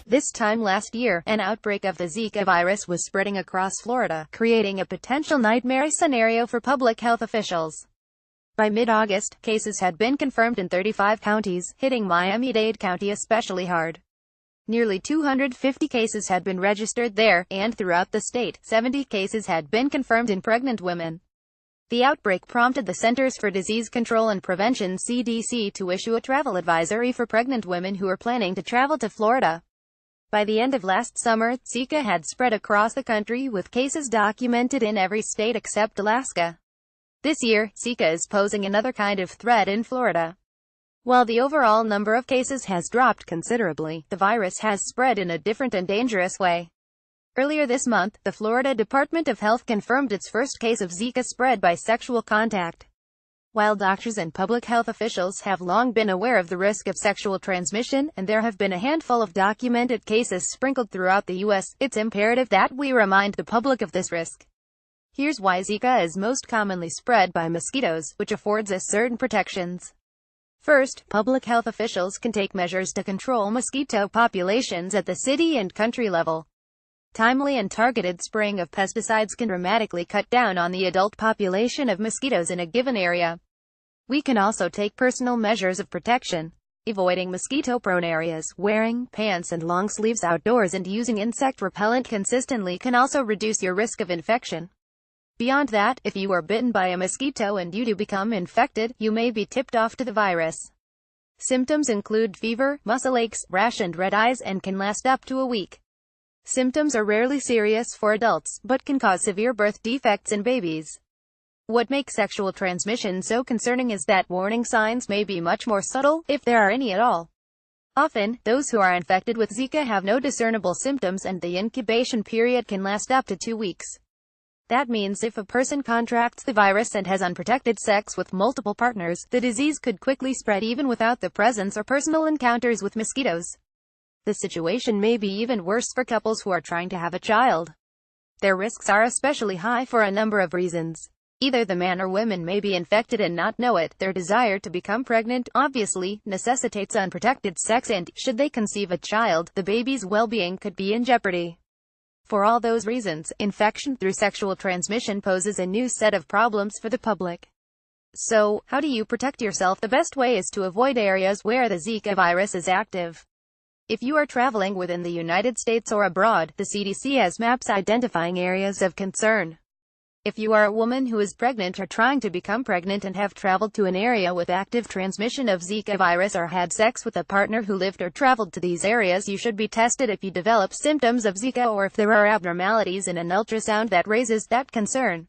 This time last year, an outbreak of the Zika virus was spreading across Florida, creating a potential nightmare scenario for public health officials. By mid-August, cases had been confirmed in 35 counties, hitting Miami-Dade County especially hard. Nearly 250 cases had been registered there, and throughout the state, 70 cases had been confirmed in pregnant women. The outbreak prompted the Centers for Disease Control and Prevention (CDC) to issue a travel advisory for pregnant women who are planning to travel to Florida. By the end of last summer, Zika had spread across the country with cases documented in every state except Alaska. This year, Zika is posing another kind of threat in Florida. While the overall number of cases has dropped considerably, the virus has spread in a different and dangerous way. Earlier this month, the Florida Department of Health confirmed its first case of Zika spread by sexual contact. While doctors and public health officials have long been aware of the risk of sexual transmission, and there have been a handful of documented cases sprinkled throughout the U.S., it's imperative that we remind the public of this risk. Here's why Zika is most commonly spread by mosquitoes, which affords us certain protections. First, public health officials can take measures to control mosquito populations at the city and country level. Timely and targeted spraying of pesticides can dramatically cut down on the adult population of mosquitoes in a given area. We can also take personal measures of protection. Avoiding mosquito-prone areas, wearing pants and long sleeves outdoors, and using insect repellent consistently can also reduce your risk of infection. Beyond that, if you are bitten by a mosquito and you do become infected, you may be tipped off to the virus. Symptoms include fever, muscle aches, rash and red eyes, and can last up to a week. Symptoms are rarely serious for adults, but can cause severe birth defects in babies. What makes sexual transmission so concerning is that warning signs may be much more subtle, if there are any at all. Often, those who are infected with Zika have no discernible symptoms, and the incubation period can last up to 2 weeks. That means if a person contracts the virus and has unprotected sex with multiple partners, the disease could quickly spread even without the presence or personal encounters with mosquitoes. The situation may be even worse for couples who are trying to have a child. Their risks are especially high for a number of reasons. Either the man or woman may be infected and not know it. Their desire to become pregnant, obviously, necessitates unprotected sex, and, should they conceive a child, the baby's well-being could be in jeopardy. For all those reasons, infection through sexual transmission poses a new set of problems for the public. So, how do you protect yourself? The best way is to avoid areas where the Zika virus is active. If you are traveling within the United States or abroad, the CDC has maps identifying areas of concern. If you are a woman who is pregnant or trying to become pregnant and have traveled to an area with active transmission of Zika virus, or had sex with a partner who lived or traveled to these areas, you should be tested if you develop symptoms of Zika or if there are abnormalities in an ultrasound that raises that concern.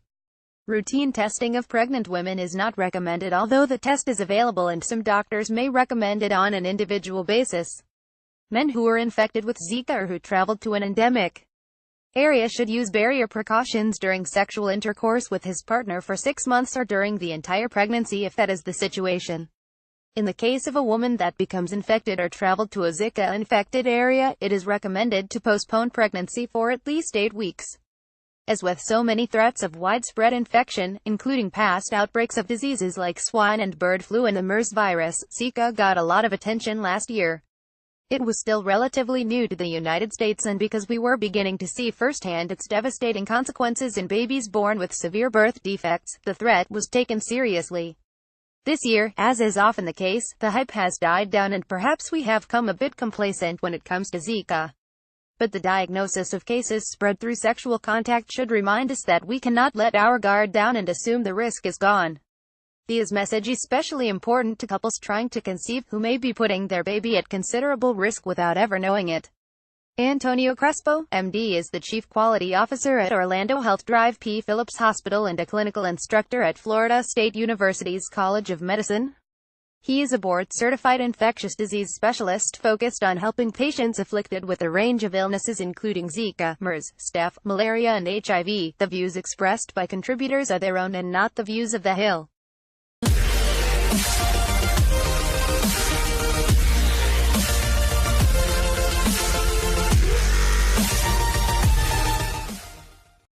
Routine testing of pregnant women is not recommended, although the test is available and some doctors may recommend it on an individual basis. Men who are infected with Zika or who traveled to an endemic area should use barrier precautions during sexual intercourse with his partner for 6 months or during the entire pregnancy if that is the situation. In the case of a woman that becomes infected or traveled to a Zika-infected area, it is recommended to postpone pregnancy for at least 8 weeks. As with so many threats of widespread infection, including past outbreaks of diseases like swine and bird flu and the MERS virus, Zika got a lot of attention last year. It was still relatively new to the United States, and because we were beginning to see firsthand its devastating consequences in babies born with severe birth defects, the threat was taken seriously. This year, as is often the case, the hype has died down and perhaps we have come a bit complacent when it comes to Zika. But the diagnosis of cases spread through sexual contact should remind us that we cannot let our guard down and assume the risk is gone. This message is especially important to couples trying to conceive, who may be putting their baby at considerable risk without ever knowing it. Antonio Crespo, MD, is the Chief Quality Officer at Orlando Health Drive P. Phillips Hospital and a clinical instructor at Florida State University's College of Medicine. He is a board-certified infectious disease specialist focused on helping patients afflicted with a range of illnesses including Zika, MERS, staph, malaria and HIV. The views expressed by contributors are their own and not the views of The Hill.